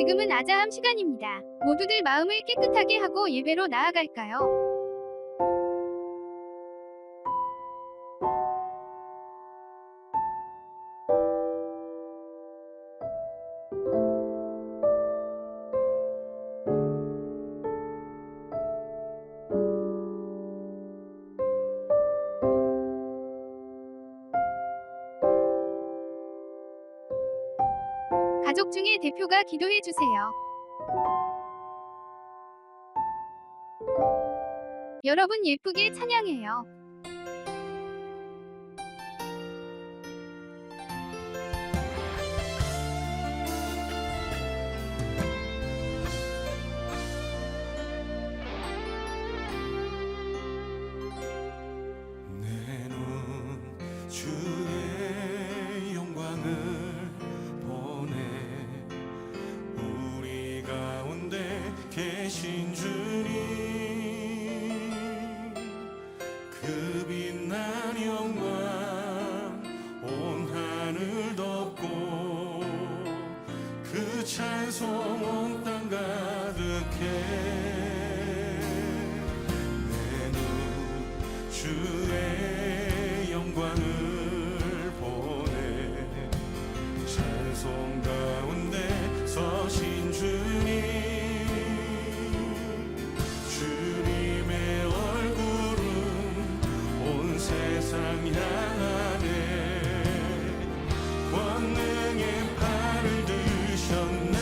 지금은 아자함 시간입니다. 모두들 마음을 깨끗하게 하고 예배로 나아갈까요? 가족 중에 대표가 기도해 주세요. 여러분 예쁘게 찬양해요. 내 눈 주의 영광을 보네. 우리 가운데 계신 주님, 그 빛난 영광 온 하늘 덮고, 그 찬송 온 땅 가득해. 주의 영광을 보내. 찬송 가운데 서신 주님, 주님의 얼굴은 온 세상 향하네. 권능의 팔을 드셨네.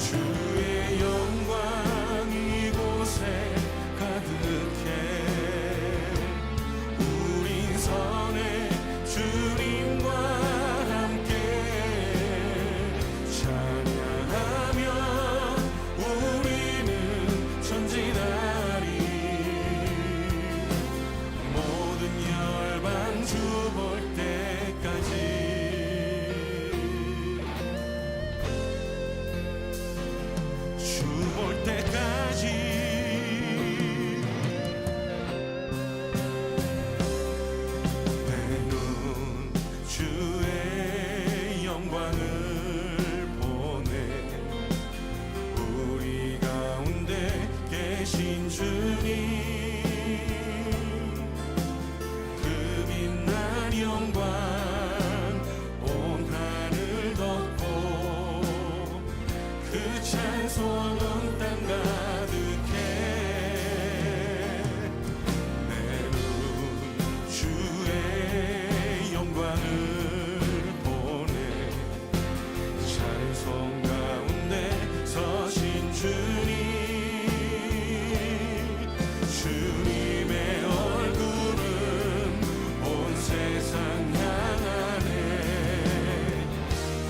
주의 영광 이곳에 가득해. 우린 선해 주님과 함께 찬양하며 우리는 전진하리. 모든 열방 주 볼 때까지, 주 볼 때까지. 주의 영광을 보내. 우리 가운데 계신 주님, 그 빛난 영광 온 하늘 덮고, 그 찬송 온 땅 가득해. 내 눈 주의 영광을 찬송 가운데 서신 주님, 주님의 얼굴은 온 세상 향하네.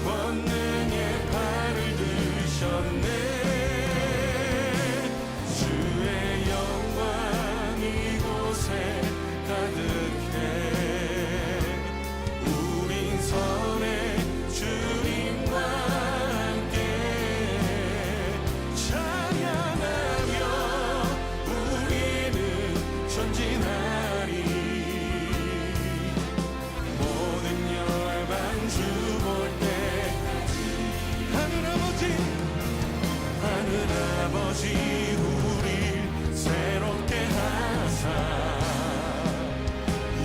권능의 팔을 드셨네. 주의 영광 이곳에 가득해. 우린 선해 주님과 함께 찬양하며 우리는 전진하리. 모든 열방 주 볼 때까지. 하늘 아버지, 하늘 아버지, 우리 새롭게 하사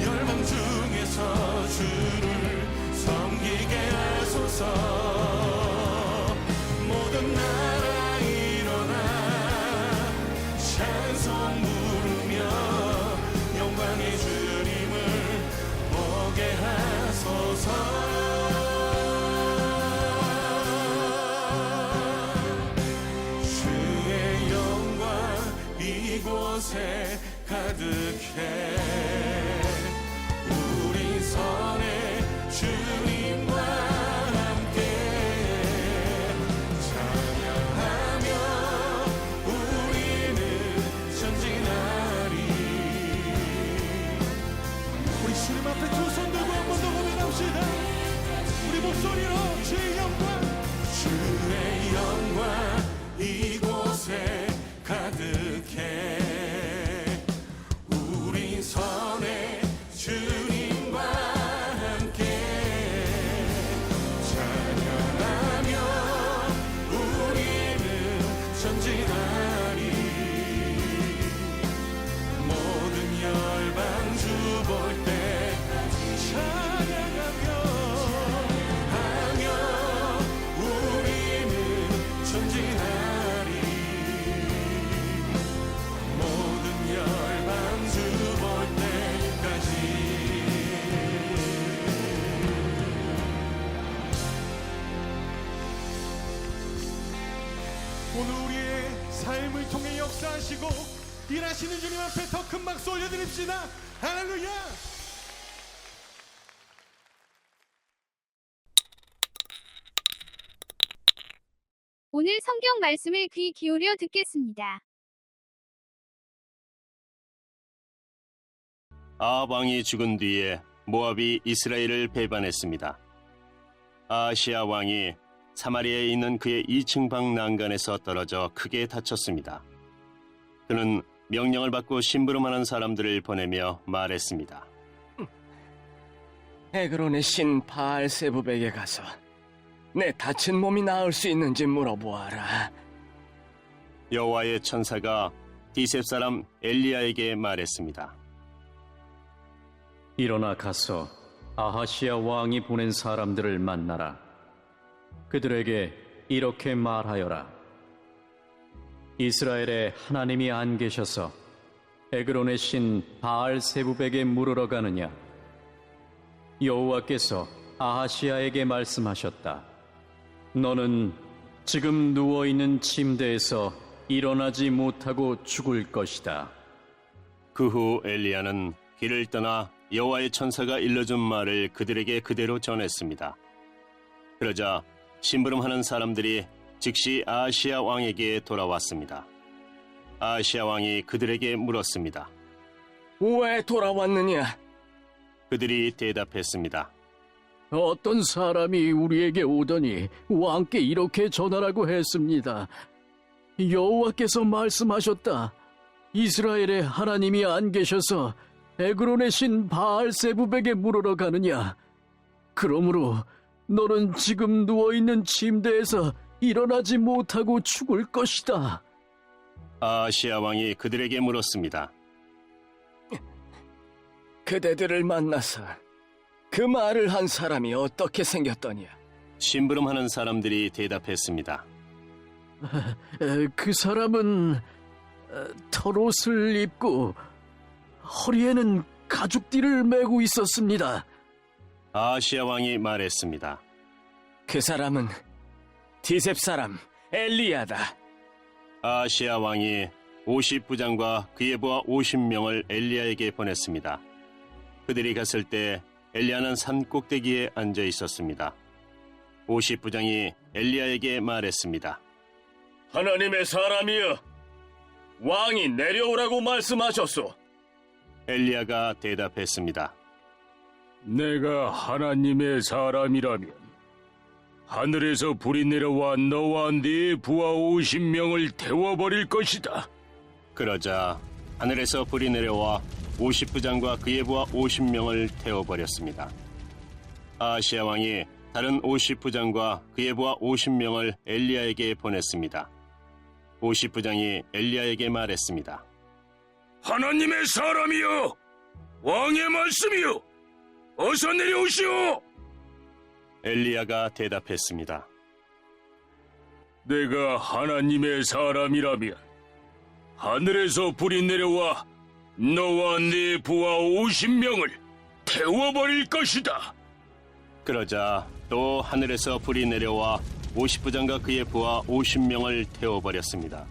열방 중에서 주를 섬기게 하소서. 모든 나라 일어나 찬송 부르며 영광의 주님을 보게 하소서. 주의 영광 이곳에 가득해. 우리 선해 주님과 함께 찬양하며 우리는 전진하리. 우리 주님 앞에 두 손 들고 한 번 더 고백합시다. 우리 목소리로 주의 영광, 주의 영광 이곳에 가득해. 우리 선해 주님과 함께 찬양하며 삶을 통해 역사하시고 일하시는 주님 앞에 더 큰 박수 올려드립시다. 할렐루야. 오늘 성경 말씀을 귀 기울여 듣겠습니다. 아합 왕이 죽은 뒤에 모압이 이스라엘을 배반했습니다. 아하시야 왕이 사마리아에 있는 그의 2층 방 난간에서 떨어져 크게 다쳤습니다. 그는 명령을 받고 심부름하는 사람들을 보내며 말했습니다. 에그론의 신 바알세부백에 가서 내 다친 몸이 나을 수 있는지 물어보아라. 여호와의 천사가 디셉 사람 엘리야에게 말했습니다. 일어나 가서 아하시야 왕이 보낸 사람들을 만나라. 그들에게 이렇게 말하여라. 이스라엘에 하나님이 안 계셔서 에그론의 신 바알세부백에 물으러 가느냐? 여호와께서 아하시야에게 말씀하셨다. 너는 지금 누워있는 침대에서 일어나지 못하고 죽을 것이다. 그 후 엘리야는 길을 떠나 여호와의 천사가 일러준 말을 그들에게 그대로 전했습니다. 그러자 심부름하는 사람들이 즉시 아하시야 왕에게 돌아왔습니다. 아하시야 왕이 그들에게 물었습니다. 왜 돌아왔느냐? 그들이 대답했습니다. 어떤 사람이 우리에게 오더니 왕께 이렇게 전하라고 했습니다. 여호와께서 말씀하셨다. 이스라엘에 하나님이 안 계셔서 에그론의 신 바알세부백에 물으러 가느냐? 그러므로 너는 지금 누워있는 침대에서 일어나지 못하고 죽을 것이다. 아하시야 왕이 그들에게 물었습니다. 그대들을 만나서 그 말을 한 사람이 어떻게 생겼더냐? 심부름하는 사람들이 대답했습니다. 그 사람은 털옷을 입고 허리에는 가죽띠를 메고 있었습니다. 아하시야 왕이 말했습니다. 그 사람은 디셉 사람 엘리야다. 아하시야 왕이 50부장과 그의 부하 50명을 엘리야에게 보냈습니다. 그들이 갔을 때 엘리야는 산 꼭대기에 앉아 있었습니다. 50부장이 엘리야에게 말했습니다. 하나님의 사람이여, 왕이 내려오라고 말씀하셨소. 엘리야가 대답했습니다. 내가 하나님의 사람이라면 하늘에서 불이 내려와 너와 네 부하 50명을 태워버릴 것이다. 그러자 하늘에서 불이 내려와 50부장과 그의 부하 50명을 태워버렸습니다. 아하시야 왕이 다른 50부장과 그의 부하 50명을 엘리야에게 보냈습니다. 50부장이 엘리야에게 말했습니다. 하나님의 사람이여, 왕의 말씀이여, 어서 내려오시오. 엘리야가 대답했습니다. 내가 하나님의 사람이라면 하늘에서 불이 내려와 너와 네 부하 50명을 태워버릴 것이다. 그러자 또 하늘에서 불이 내려와 50부장과 그의 부하 50명을 태워버렸습니다.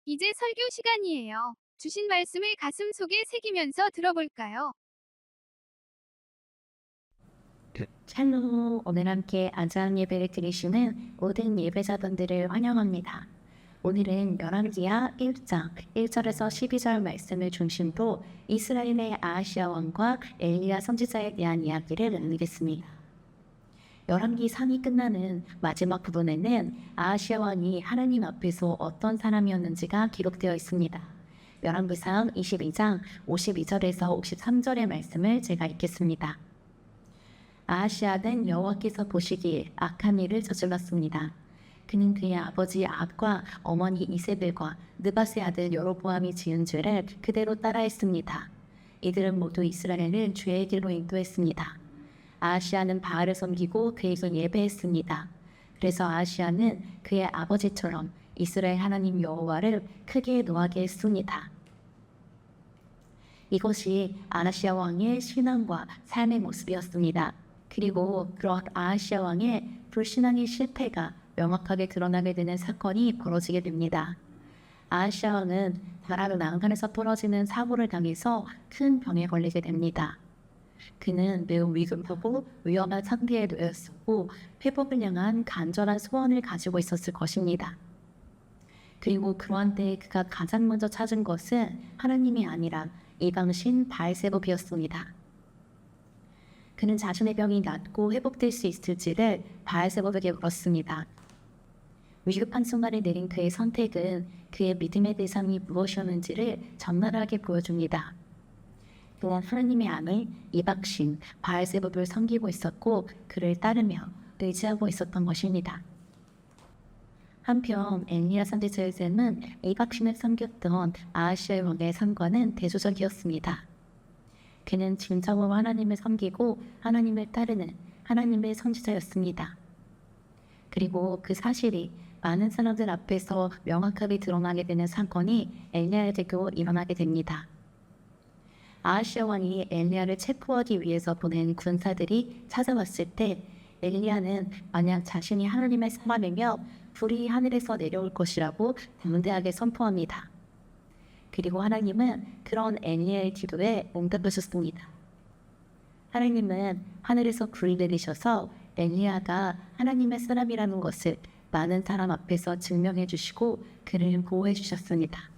이제 설교 시간이에요. 주신 말씀을 가슴 속에 새기면서 들어볼까요? 샬롬, 오늘 함께 아자함 예배를 드리시는 모든 예배자분들을 환영합니다. 오늘은 열왕기하 1장 1절에서 12절 말씀을 중심으로 이스라엘의 아하시야 왕과 엘리야 선지자에 대한 이야기를 나누겠습니다. 열왕기 3이 끝나는 마지막 부분에는 아하시야 왕이 하나님 앞에서 어떤 사람이었는지가 기록되어 있습니다. 열왕기상 22장 52절에서 53절의 말씀을 제가 읽겠습니다. 아하시야는 여호와께서 보시기에 악한 일을 저질렀습니다. 그는 그의 아버지 아합과 어머니 이세벨과 느밧의 아들 여로보암이 지은 죄를 그대로 따라했습니다. 이들은 모두 이스라엘을 죄의 길로 인도했습니다. 아하시야는 바알을 섬기고 그에게 예배했습니다. 그래서 아하시야는 그의 아버지처럼 이스라엘 하나님 여호와를 크게 노하게 했습니다. 이것이 아하시야 왕의 신앙과 삶의 모습이었습니다. 그리고 그런 아하시아 왕의 불신앙의 실패가 명확하게 드러나게 되는 사건이 벌어지게 됩니다. 아하시아 왕은 나라를 난간에서 떨어지는 사고를 당해서 큰 병에 걸리게 됩니다. 그는 매우 위급하고 위험한 상태에 놓였었고 회복을 향한 간절한 소원을 가지고 있었을 것입니다. 그리고 그러한 때에 그가 가장 먼저 찾은 것은 하나님이 아니라 이방신 바알세봅이었습니다. 그는 자신의 병이 낫고 회복될 수 있을지를 바알세봅에게 물었습니다. 위급한 순간에 내린 그의 선택은 그의 믿음의 대상이 무엇이었는지를 적나라하게 보여줍니다. 그는 하나님의 아들 이방신 바알세봅을 섬기고 있었고 그를 따르며 의지하고 있었던 것입니다. 한편 엘리야 선지자의 이방신을 섬겼던 아하시아 왕의 삶과는 대조적이었습니다. 그는 진정으로 하나님을 섬기고 하나님을 따르는 하나님의 선지자였습니다. 그리고 그 사실이 많은 사람들 앞에서 명확하게 드러나게 되는 사건이 엘리야에게도 일어나게 됩니다. 아하시아 왕이 엘리야를 체포하기 위해서 보낸 군사들이 찾아왔을 때 엘리야는 만약 자신이 하나님의 사람이며 불이 하늘에서 내려올 것이라고 담대하게 선포합니다. 그리고 하나님은 그런 엘리야의 기도에 응답하셨습니다. 하나님은 하늘에서 불이 내리셔서 엘리야가 하나님의 사람이라는 것을 많은 사람 앞에서 증명해 주시고 그를 보호해 주셨습니다.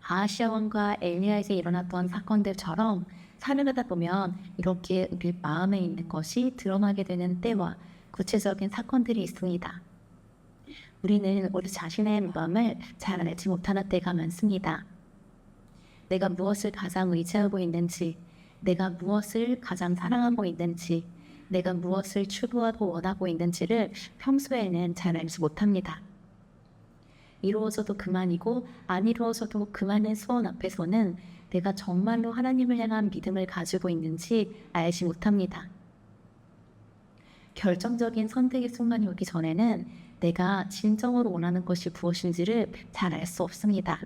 아하시아 왕과 엘리야에게 일어났던 사건들처럼 살아가다 보면 이렇게 우리 마음에 있는 것이 드러나게 되는 때와 구체적인 사건들이 있습니다. 우리는 우리 자신의 마음을 잘 알지 못하는 때가 많습니다. 내가 무엇을 가장 의지하고 있는지, 내가 무엇을 가장 사랑하고 있는지, 내가 무엇을 추구하고 원하고 있는지를 평소에는 잘 알지 못합니다. 이루어져도 그만이고 안 이루어져도 그만의 소원 앞에서는 내가 정말로 하나님을 향한 믿음을 가지고 있는지 알지 못합니다. 결정적인 선택의 순간이 오기 전에는 내가 진정으로 원하는 것이 무엇인지를 잘 알 수 없습니다.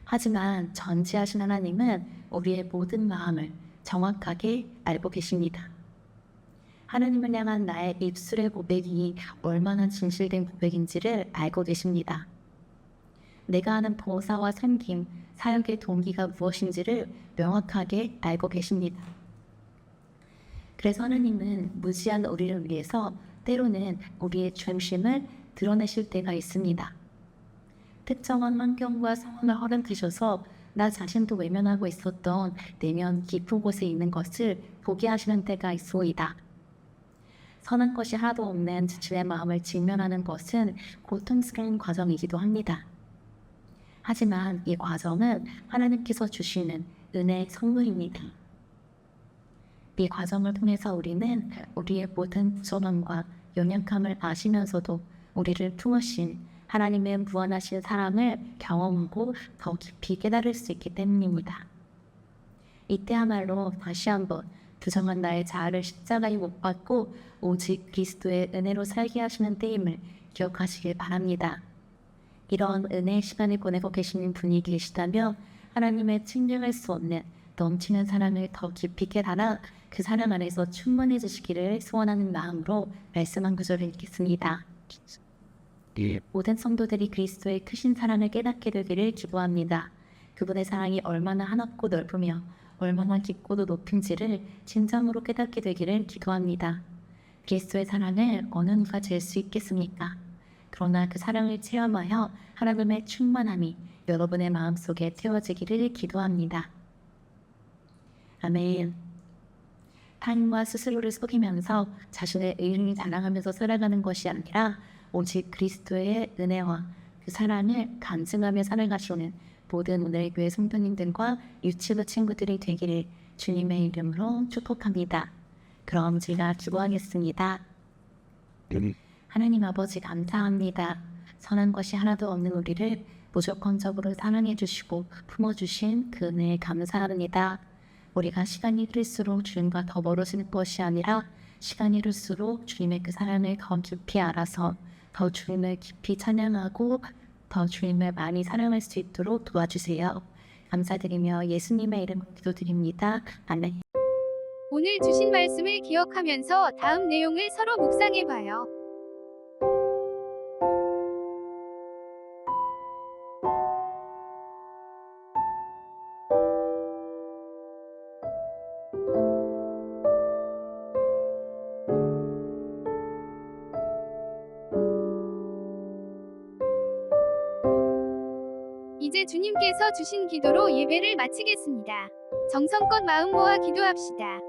하지만 전지하신 하나님은 우리의 모든 마음을 정확하게 알고 계십니다. 하나님을 향한 나의 입술의 고백이 얼마나 진실된 고백인지를 알고 계십니다. 내가 하는 봉사와 섬김, 사역의 동기가 무엇인지를 명확하게 알고 계십니다. 그래서 하나님은 무지한 우리를 위해서 때로는 우리의 중심을 드러내실 때가 있습니다. 특정한 환경과 상황을 허락하셔서 나 자신도 외면하고 있었던 내면 깊은 곳에 있는 것을 보게 하시는 때가 있소이다. 선한 것이 하나도 없는 자신의 마음을 직면하는 것은 고통스러운 과정이기도 합니다. 하지만 이 과정은 하나님께서 주시는 은혜의 선물입니다. 이 과정을 통해서 우리는 우리의 모든 부족함과 연약함을 아시면서도 우리를 품으신 하나님의 무한하신 사랑을 경험하고 더 깊이 깨달을 수 있기 때문입니다. 이때야말로 다시 한번 부정한 나의 자아를 십자가에 못 박고 오직 그리스도의 은혜로 살게 하시는 때임을 기억하시길 바랍니다. 이런 은혜의 시간을 보내고 계시는 분이 계시다면 하나님의 측량할 수 없는 넘치는 사랑을 더 깊이 깨달아 그 사랑 안에서 충만해지시기를 소원하는 마음으로 말씀 한 구절을 읽겠습니다. 모든 성도들이 그리스도의 크신 사랑을 깨닫게 되기를 기도합니다. 그분의 사랑이 얼마나 한없고 넓으며 얼마나 깊고도 높은지를 진정으로 깨닫게 되기를 기도합니다. 그리스도의 사랑을 어느 누가 잴 수 있겠습니까? 그러나 그 사랑을 체험하여 하나님의 충만함이 여러분의 마음속에 채워지기를 기도합니다. 아멘. 타인과 스스로를 속이면서 자신의 의를 자랑하면서 살아가는 것이 아니라 오직 그리스도의 은혜와 그 사랑을 간증하며 살아가시는 모든 오늘 교회 성도님들과 유치부 친구들이 되기를 주님의 이름으로 축복합니다. 그럼 제가 기도하겠습니다. 하나님 아버지 감사합니다. 선한 것이 하나도 없는 우리를 무조건적으로 사랑해 주시고 품어주신 그 은혜에 감사합니다. 우리가 시간이 흐를수록 주님과 더 멀어지는 것이 아니라 시간이 흐를수록 주님의 그 사랑을 더 깊이 알아서 더 주님을 깊이 찬양하고 더 주님을 많이 사랑할 수 있도록 도와주세요. 감사드리며 예수님의 이름으로 기도드립니다. 아멘. 오늘 주신 말씀을 기억하면서 다음 내용을 서로 묵상해봐요. 이제 주님께서 주신 기도로 예배를 마치겠습니다. 정성껏 마음 모아 기도합시다.